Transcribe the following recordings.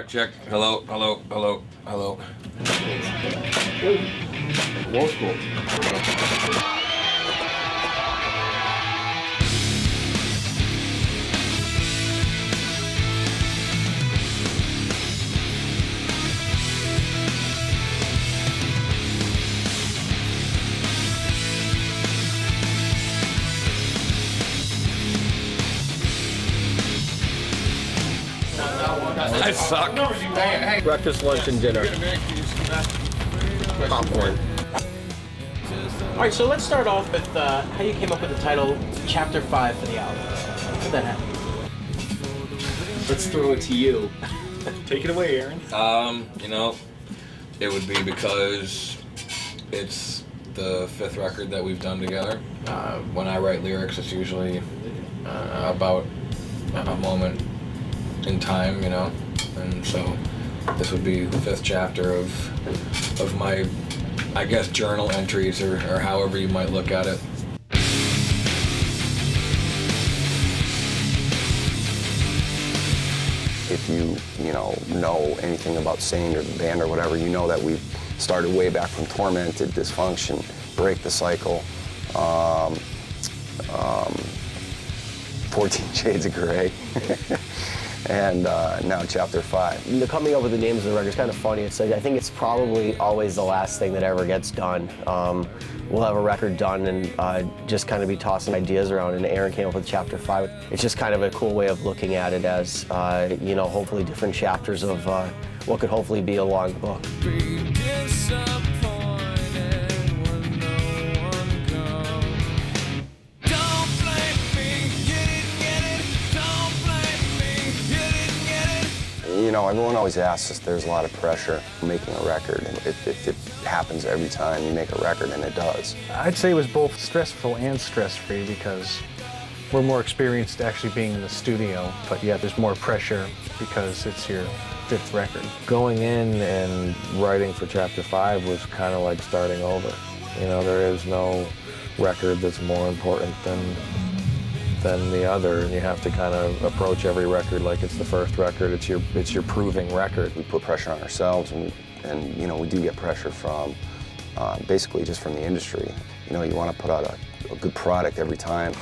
Check. Hello, hello, hello, hello. Old school. I suck. Breakfast, lunch, and dinner. Popcorn. All right, so let's start off with how you came up with the title Chapter 5 for the album. How did that happen? Let's throw it to you. Take it away, Aaron. It would be because it's the fifth record that we've done together. When I write lyrics, it's usually about a moment in time, and so this would be the fifth chapter of my, I guess, journal entries or however you might look at it. If you know anything about Saint or the band or whatever, you know that we started way back from Tormented, Dysfunction, Break the Cycle, 14 Shades of Grey, and now Chapter 5. The coming up with the names of the record is kind of funny. It's like, I think it's probably always the last thing that ever gets done. We'll have a record done and just kind of be tossing ideas around, and Aaron came up with Chapter 5. It's just kind of a cool way of looking at it as, hopefully different chapters of what could hopefully be a long book. Everyone always asks us, there's a lot of pressure making a record, and it happens every time you make a record, and it does. I'd say it was both stressful and stress-free because we're more experienced actually being in the studio, but yeah, there's more pressure because it's your fifth record. Going in and writing for Chapter 5 was kind of like starting over. There is no record that's more important than the other, and you have to kind of approach every record like it's the first record. It's your proving record. We put pressure on ourselves, and we do get pressure from basically just from the industry. You want to put out a good product every time.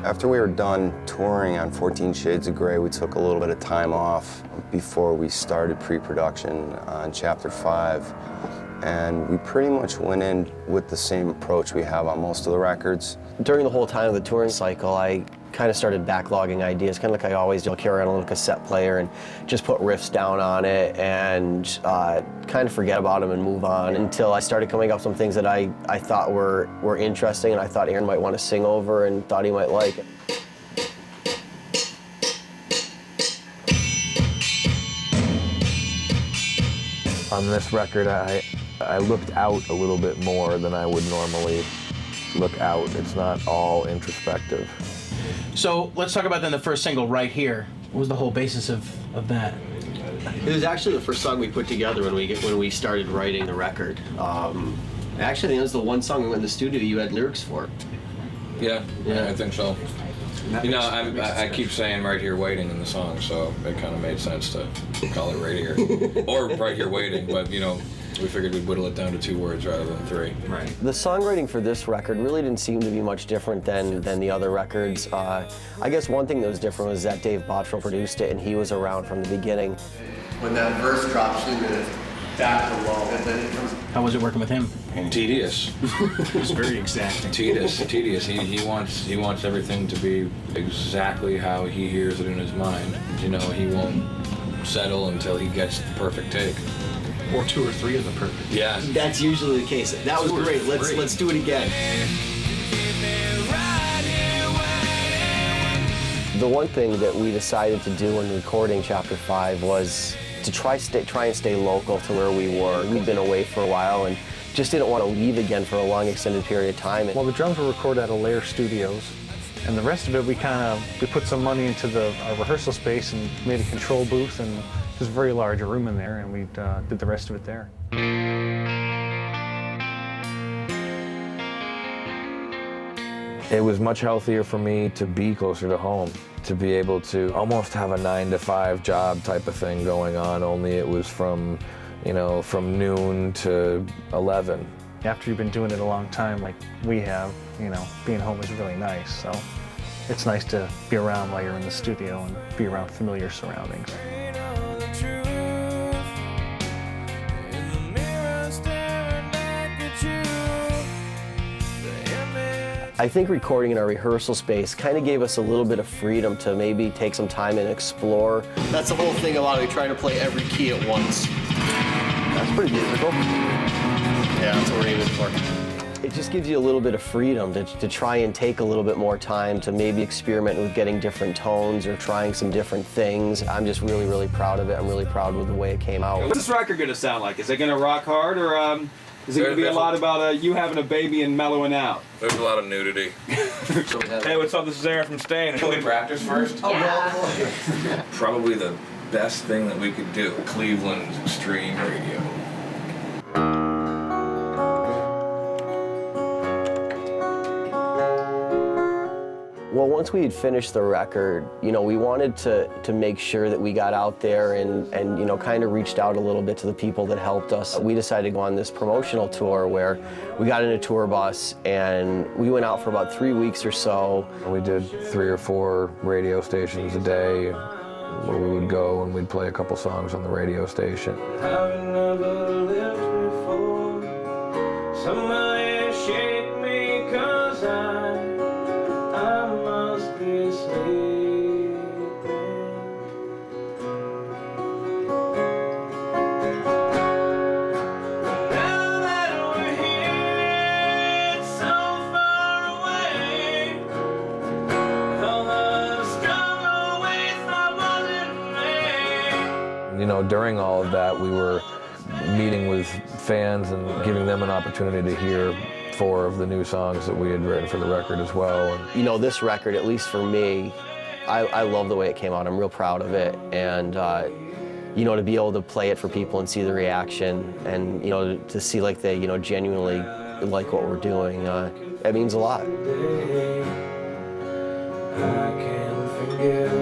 After we were done touring on 14 Shades of Grey, we took a little bit of time off before we started pre-production on Chapter 5. And we pretty much went in with the same approach we have on most of the records. During the whole time of the touring cycle, I kind of started backlogging ideas, kind of like I always do. I'll carry around a little cassette player and just put riffs down on it and kind of forget about them and move on until I started coming up with some things that I thought were interesting and I thought Aaron might want to sing over and thought he might like it. On this record, I looked out a little bit more than I would normally look out. It's not all introspective. So let's talk about then the first single, Right Here. What was the whole basis of that? It was actually the first song we put together when we started writing the record. Actually, it was the one song we went in the studio you had lyrics for. Yeah, I think so. I keep saying Right Here Waiting in the song, so it kind of made sense to call it Right Here. Or Right Here Waiting, but we figured we'd whittle it down to 2 words rather than 3. Right. The songwriting for this record really didn't seem to be much different than the other records. I guess one thing that was different was that Dave Bottrell produced it, and he was around from the beginning. When that verse drops in, it's back to low, and then it comes. How was it working with him? Tedious. It's very exacting. Tedious. He wants everything to be exactly how he hears it in his mind. He won't settle until he gets the perfect take. Or 2 or 3 of the perfect. Yeah. That's usually the case. That was great. Let's do it again. The one thing that we decided to do when recording Chapter 5 was to try and stay local to where we were. We'd been away for a while and just didn't want to leave again for a long extended period of time. Well, the drums were recorded at Alair Studios And the rest of it, we put some money into our rehearsal space and made a control booth, and there's a very large room in there, and we did the rest of it there. It was much healthier for me to be closer to home, to be able to almost have a 9-to-5 job type of thing going on, only it was from, from noon to 11. After you've been doing it a long time like we have, being home is really nice. So it's nice to be around while you're in the studio and be around familiar surroundings. I think recording in our rehearsal space kind of gave us a little bit of freedom to maybe take some time and explore. That's the whole thing about it, trying to play every key at once. That's pretty musical. Yeah, that's what we're aiming for. It just gives you a little bit of freedom to try and take a little bit more time to maybe experiment with getting different tones or trying some different things. I'm just really, really proud of it. I'm really proud with the way it came out. What's this record going to sound like? Is it going to rock hard, or is it going to be a lot about you having a baby and mellowing out? There's a lot of nudity. Hey, what's up? This is Aaron from Stain. Can we practice first? Oh, yeah. Probably the best thing that we could do. Cleveland stream radio. Well, once we had finished the record, we wanted to make sure that we got out there and kind of reached out a little bit to the people that helped us. We decided to go on this promotional tour where we got in a tour bus and we went out for about 3 weeks or so. We did 3 or 4 radio stations a day where we would go and we'd play a couple songs on the radio station. I've never lived before. Somebody shake me 'cause I must be sleeping. Now that we're here, it's so far away. All the struggle we thought wasn't me. During all of that, we were meeting with fans and giving them an opportunity to hear 4 of the new songs that we had written for the record as well. And, this record, at least for me, I love the way it came out. I'm real proud of it. And, to be able to play it for people and see the reaction and, to see like they, genuinely like what we're doing, that means a lot. I can forgive,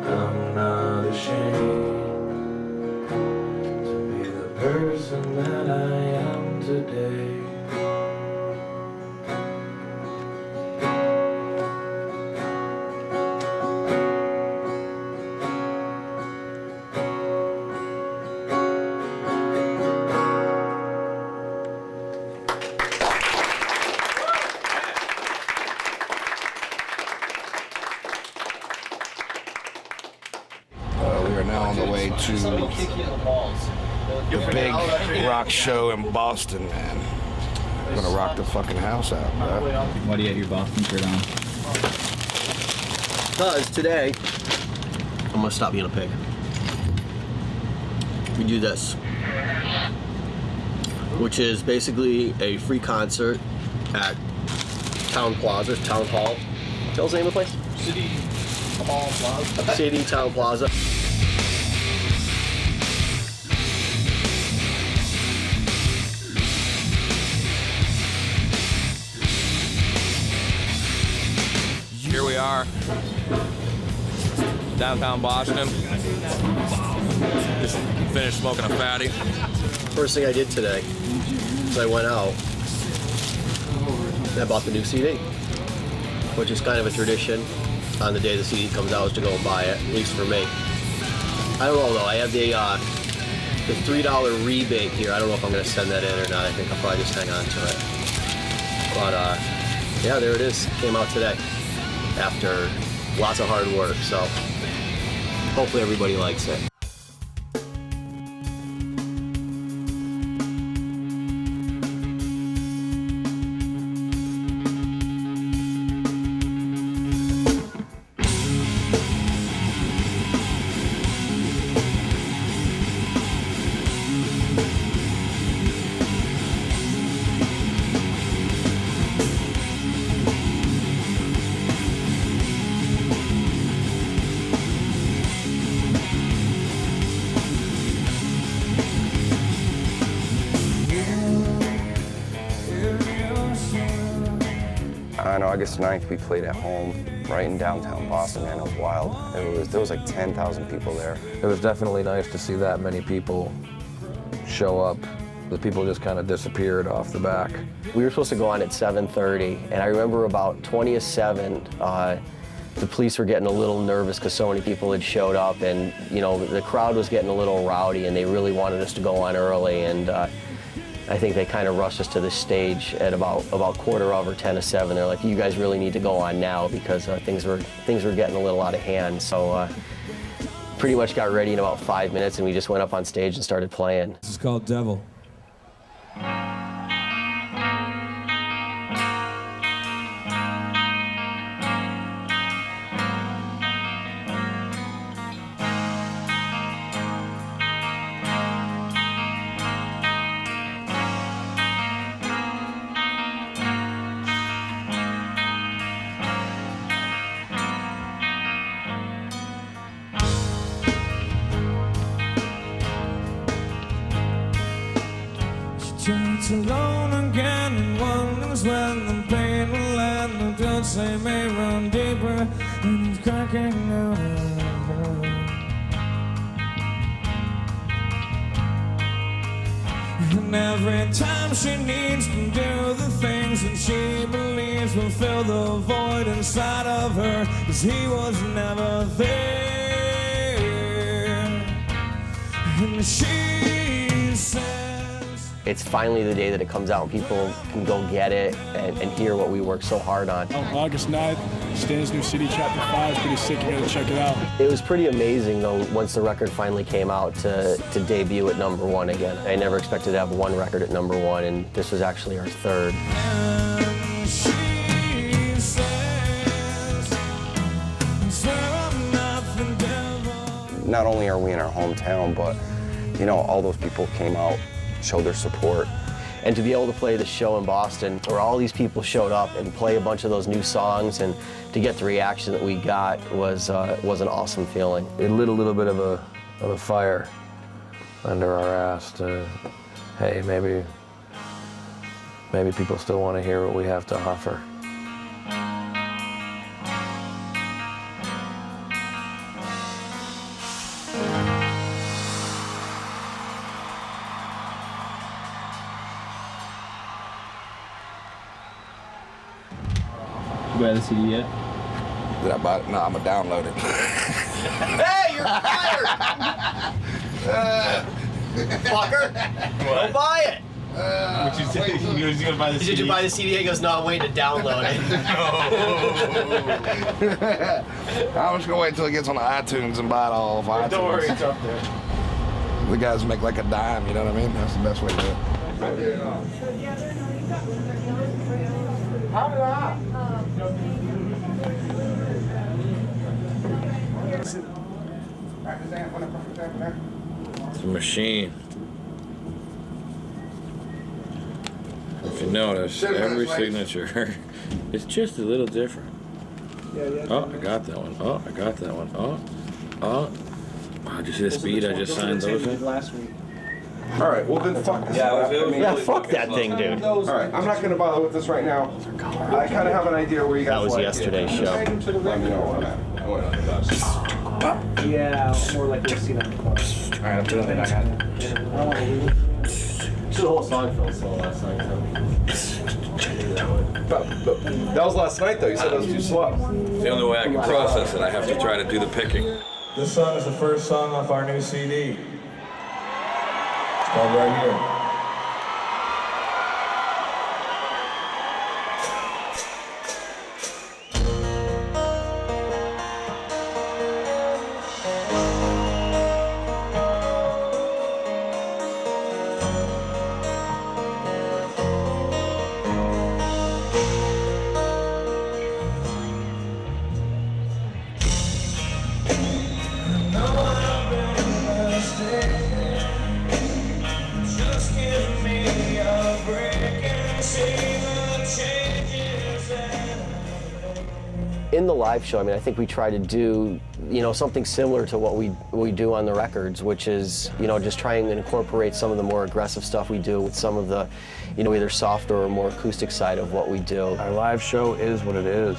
I'm not ashamed to be the person that I am today. We are now on the way to the big rock show in Boston, man. We're gonna rock the fucking house out, bro. Why do you have your Boston shirt on? Because today, I'm gonna stop being a pig. We do this, which is basically a free concert at Town Hall. Tell's the name of the place? City Hall Plaza. City Town Plaza. Here we are, downtown Boston. Just finished smoking a fatty. First thing I did today is I went out and I bought the new CD, which is kind of a tradition on the day the CD comes out is to go and buy it, at least for me. I don't know though, I have the $3 rebate here. I don't know if I'm gonna send that in or not. I think I'll probably just hang on to it. But yeah, there it is. Came out today after lots of hard work, so hopefully everybody likes it. On August 9th, we played at home, right in downtown Boston, man. It was wild. There was like 10,000 people there. It was definitely nice to see that many people show up. The people just kind of disappeared off the back. We were supposed to go on at 7:30, and I remember about 20 to 7, the police were getting a little nervous because so many people had showed up, and you know, the crowd was getting a little rowdy, and they really wanted us to go on early, and I think they kind of rushed us to the stage at about quarter over 10 to 7. They're like, "You guys really need to go on now," because things were getting a little out of hand. So pretty much got ready in about 5 minutes, and we just went up on stage and started playing. This is called Devil. It's alone again and wonders when the pain will end. The dust they may run deeper and it's cracking out of her. And every time she needs to do the things that she believes will fill the void inside of her, 'cause he was never there. And she said, It's finally the day that it comes out and people can go get it and hear what we worked so hard on. August 9th, Stan's New City, Chapter 5, pretty sick, you gotta check it out. It was pretty amazing though, once the record finally came out to debut at #1 again. I never expected to have one record at #1, and this was actually our third. Not only are we in our hometown, but you know, all those people came out, showed their support. And to be able to play the show in Boston where all these people showed up and play a bunch of those new songs and to get the reaction that we got was an awesome feeling. It lit a little bit of a fire under our ass to, hey, maybe people still want to hear what we have to offer. You buy the CD yet? Did I buy it? No, I'm gonna download it. Hey, you're fired! Fucker! Go buy it! What you say? You was gonna buy the CD? Did you buy the CD? He goes, no, I'm waiting to download it. I'm just gonna wait until it gets on the iTunes and buy it all off iTunes. Don't worry, it's up there. The guys make like a dime, you know what I mean? That's the best way to do it. It's a machine. If you notice, every signature is just a little different. Oh, I got that one. Oh, I got that one. Oh. Wow, did you see the speed I just signed those in? Last week. All right, well then fuck this. Yeah, fuck that thing, dude. All right, I'm not gonna bother with this right now. I kind of have an idea where you guys That was like yesterday's it. show. Let me know where I'm at. Yeah, more like we'll see that before. All right, I'm doing it. I got it. The whole song felt slow last night, But that was last night though. You said that was too slow. The only way I can process it, I have to try to do the picking. This song is the first song off our new CD. It's called Right Here. Just In the live show, I mean, I think we try to do, something similar to what we do on the records, which is, just trying to incorporate some of the more aggressive stuff we do with some of the, either softer or more acoustic side of what we do. Our live show is what it is.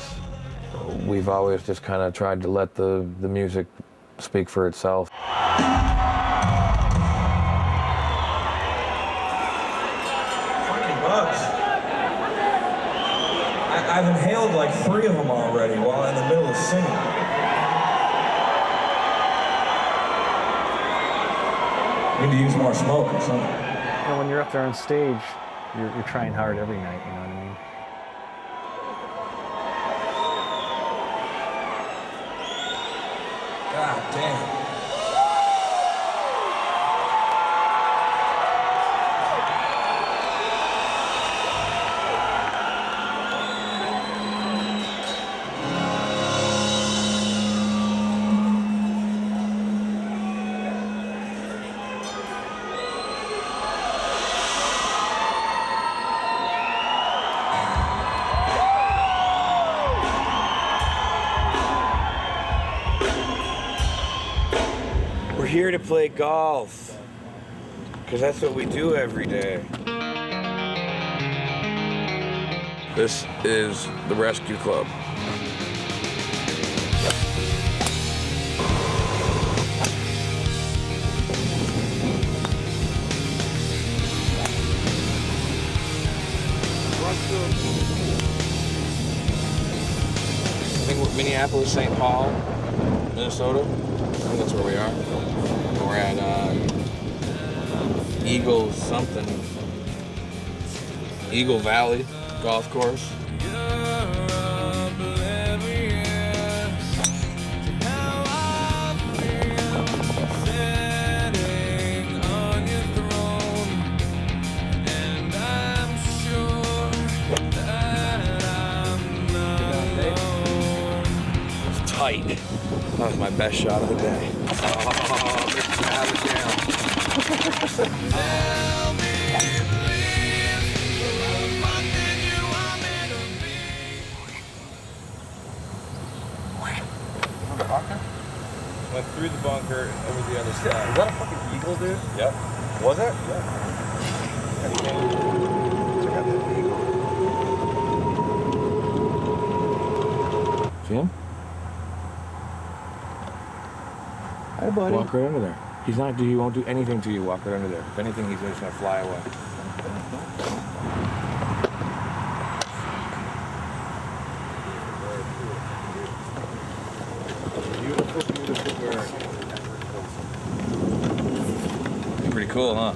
We've always just kind of tried to let the music speak for itself. I've inhaled like 3 of them already while in the middle of singing. Need to use more smoke or something. When you're up there on stage, you're trying hard every night, you know what I mean? God damn. We're here to play golf, because that's what we do every day. This is the Rescue Club. I think we're Minneapolis, St. Paul, Minnesota. I think that's where we are. We're at Eagle Valley Golf Course. It's tight. That was my best shot of the day. Oh, Mr. Abigail. Went through the bunker over the other side. Is that a fucking eagle, dude? Yep. Was it? Yeah. Check out that eagle. See him? Hi, buddy. Walk right under there. He won't do anything to you. Walk right under there. If anything, he's just gonna fly away. Beautiful bird. Pretty cool, huh?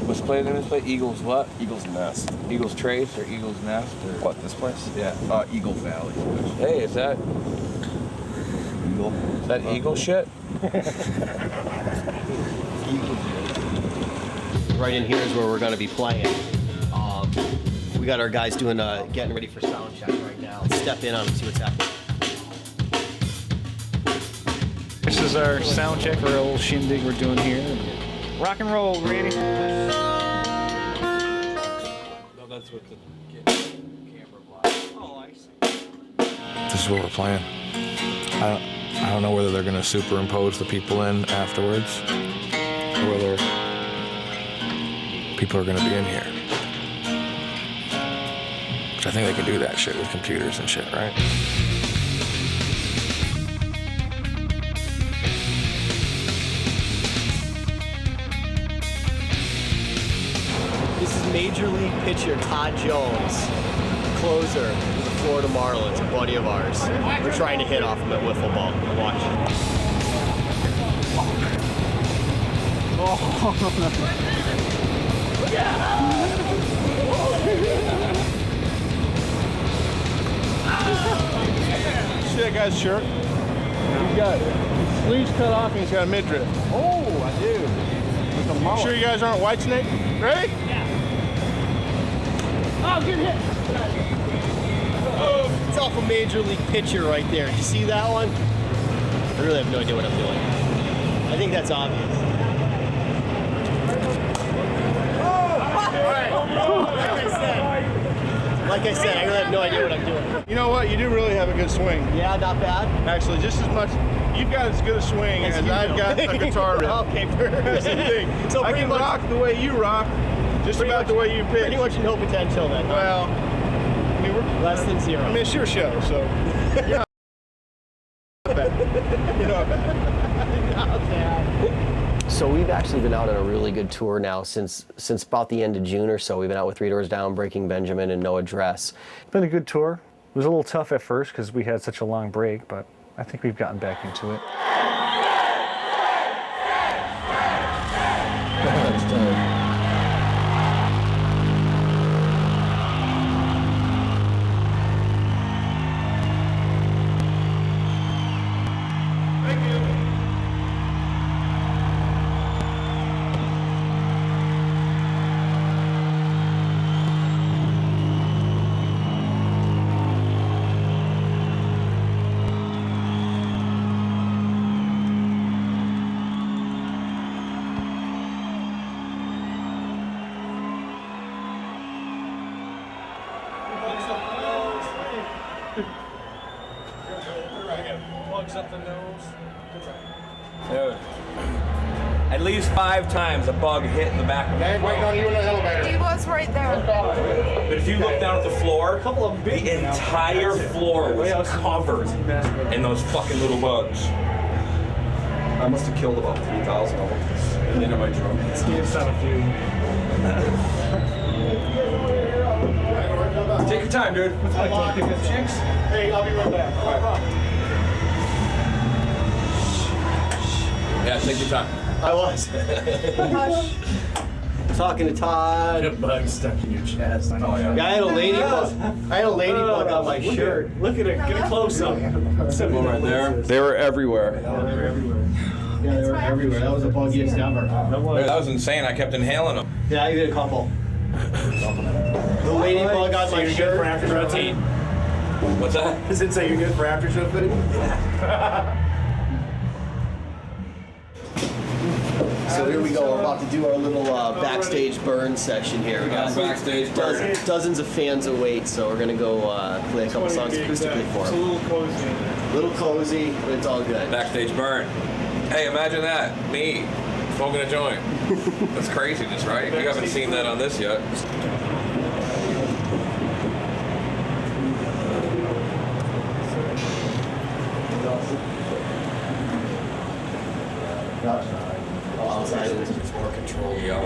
Let's play Eagles what? Eagle's Nest. Eagles Trace or Eagles Nest? Or What, this place? Yeah. Eagle Valley. Hey, is that Eagle? Is that eagle shit? Right in here is where we're going to be playing. We got our guys doing getting ready for sound check right now. Let's step in on them, see what's happening. This is our sound check for our little shindig we're doing here. Rock and roll, ready? No, that's what the camera blocks. Oh, I see. This is what we're playing. I don't know whether they're going to superimpose the people in afterwards or whether people are going to be in here. Which I think they can do that shit with computers and shit, right? This is Major League pitcher Todd Jones, closer for the Florida Marlins, a buddy of ours. We're trying to hit off him at wiffle ball. Watch. See that guy's shirt? He's got sleeves cut off and he's got a midriff. Oh, I do. With a mullet. Sure you guys aren't Whitesnake? Ready? Yeah. Oh, good hit. It's off a Major League pitcher right there. Did you see that one? I really have no idea what I'm doing. I think that's obvious. Like I said, Like I said, I really have no idea what I'm doing. You know what? You do really have a good swing. Yeah, not bad. Actually, just as much. You've got as good a swing as I've got a guitar riff. Okay, perfect. That's the thing. So I pretty can much, rock the way you rock, just about the way you pitch. Pretty much no potential then. Well, I mean, we're less than zero. I mean, it's your show, so you're not bad. You're not bad. Not bad. So we've actually been out on a really good tour now since about the end of June or so. We've been out with Three Doors Down, Breaking Benjamin, and No Address. It's been a good tour. It was a little tough at first because we had such a long break, but I think we've gotten back into it. Dude. At least 5 times a bug hit in the back of Hey, waiting on you in the elevator. He was right there. But if you look down at the floor, the entire floor was covered in those fucking little bugs. I must have killed about 3,000 of them at the end of my drum. Steve's done a few. Take your time, dude. Chicks? Hey, I'll be right back. Yeah, take your time. I was. Talking to Todd. A bug stuck in your chest. Oh, yeah. I had a ladybug. I had a ladybug on my shirt. Look at it. Get a close up. One right there. They were everywhere. Yeah, they were everywhere. That was the buggiest ever. That was insane. I kept inhaling them. Yeah, I did a couple. The ladybug on my shirt. For after show fitting? What's that? Does it say you're good for after show fitting? So here we go. We're about to do our little backstage burn session here. We got backstage burn. Dozens of fans await, so we're gonna go play a couple songs acoustically for It's a them. little cozy. Little cozy, but it's all good. Backstage burn. Hey, imagine that. Me smoking a joint. That's craziness, right? You haven't seen that on this yet. Outside it's more control. Yeah.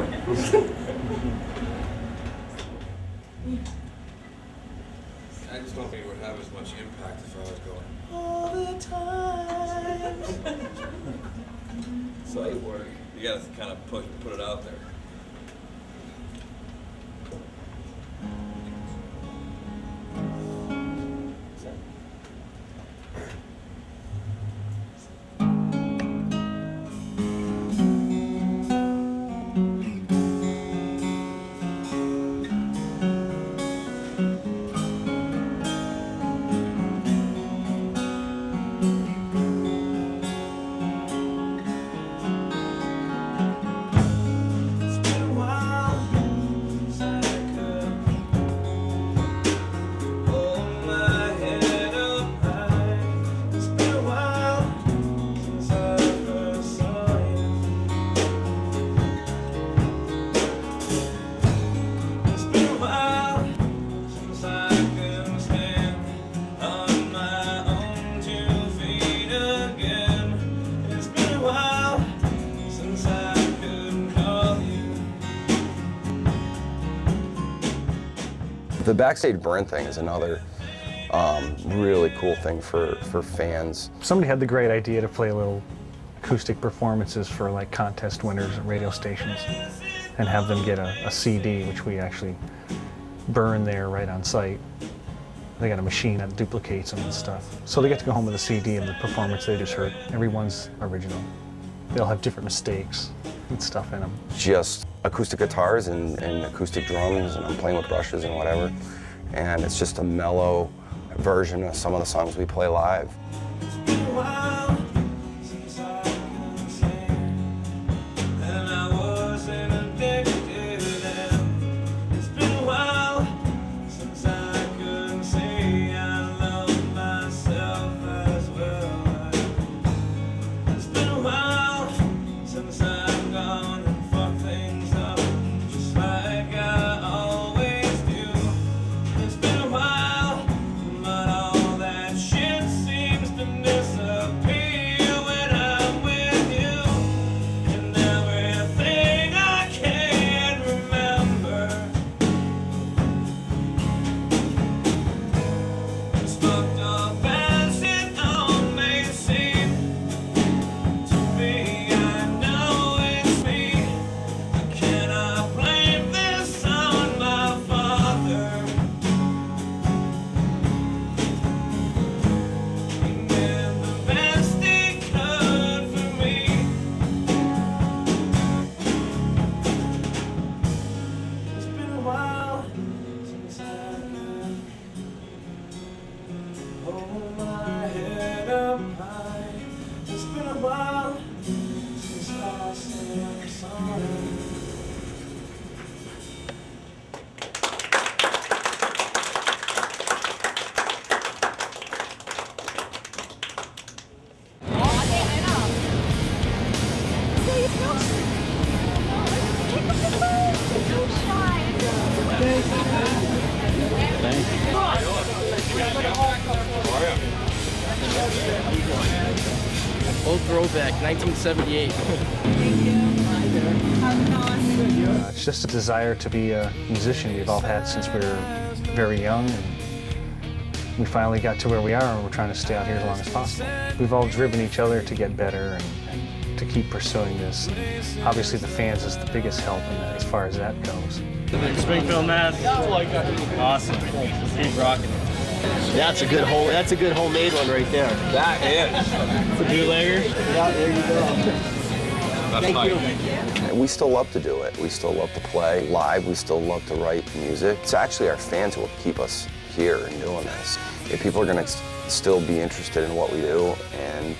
I just don't think it would have as much impact if I was going all the time. So you gotta kind of put it out there. The backstage burn thing is another really cool thing for fans. Somebody had the great idea to play little acoustic performances for like contest winners at radio stations and have them get a CD, which we actually burn there right on site. They got a machine that duplicates them and stuff. So they get to go home with a CD and the performance they just heard. Everyone's original. They'll have different mistakes and stuff in them. Just acoustic guitars and acoustic drums, and I'm playing with brushes and whatever. And it's just a mellow version of some of the songs we play live. throwback, 1978. It's just a desire to be a musician we've all had since we were very young, and we finally got to where we are, and we're trying to stay out here as long as possible. We've all driven each other to get better and to keep pursuing this. Obviously the fans is the biggest help in that, as far as that goes. Springfield, Mass. Awesome. Keep rocking it. That's a good homemade one right there. That is. The bootlegger? Yeah, there you go. Thank you. We still love to do it. We still love to play live. We still love to write music. It's actually our fans who will keep us here and doing this. If people are going to still be interested in what we do and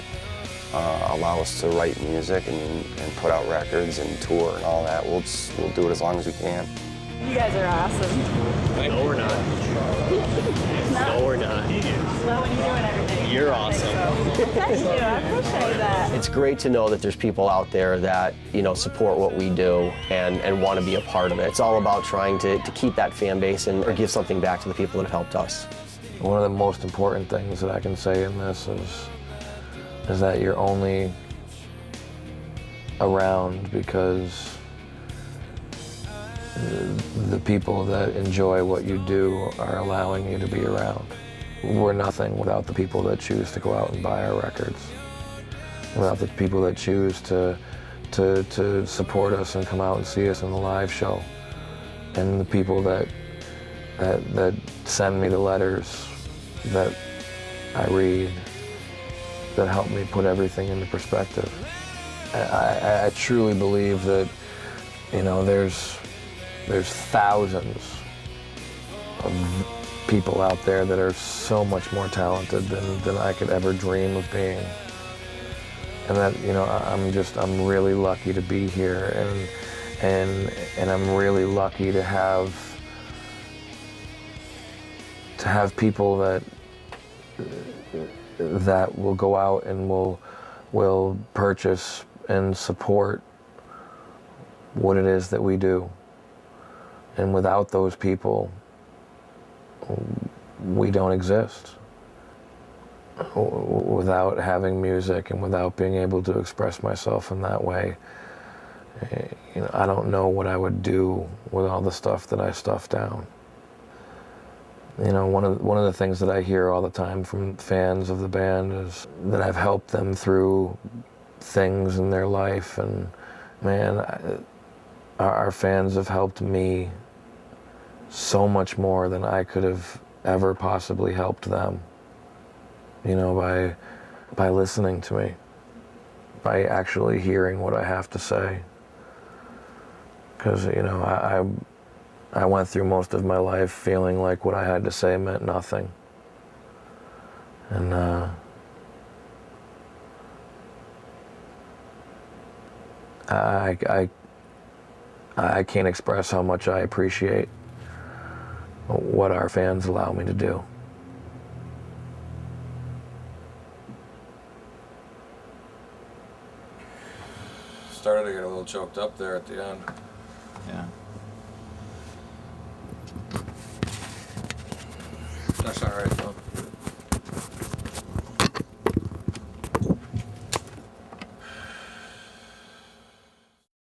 allow us to write music and put out records and tour and all that, we'll do it as long as we can. You guys are awesome. No, we're not. No, we're not. Well, when you're doing everything. You're awesome. Thank you. I appreciate that. It's great to know that there's people out there that, support what we do and want to be a part of it. It's all about trying to keep that fan base or give something back to the people that have helped us. One of the most important things that I can say in this is that you're only around because the people that enjoy what you do are allowing you to be around. We're nothing without the people that choose to go out and buy our records, without the people that choose to support us and come out and see us in the live show, and the people that send me the letters that I read that help me put everything into perspective. I truly believe that, there's thousands of people out there that are so much more talented than I could ever dream of being. And that, I'm really lucky to be here, and I'm really lucky to have people that will go out and will purchase and support what it is that we do. And without those people, we don't exist. Without having music and without being able to express myself in that way, I don't know what I would do with all the stuff that I stuffed down. One of the things that I hear all the time from fans of the band is that I've helped them through things in their life, and man, our fans have helped me so much more than I could have ever possibly helped them, by listening to me, by actually hearing what I have to say. Because, I went through most of my life feeling like what I had to say meant nothing. And I can't express how much I appreciate what our fans allow me to do. Started to get a little choked up there at the end. Yeah. That's all right though.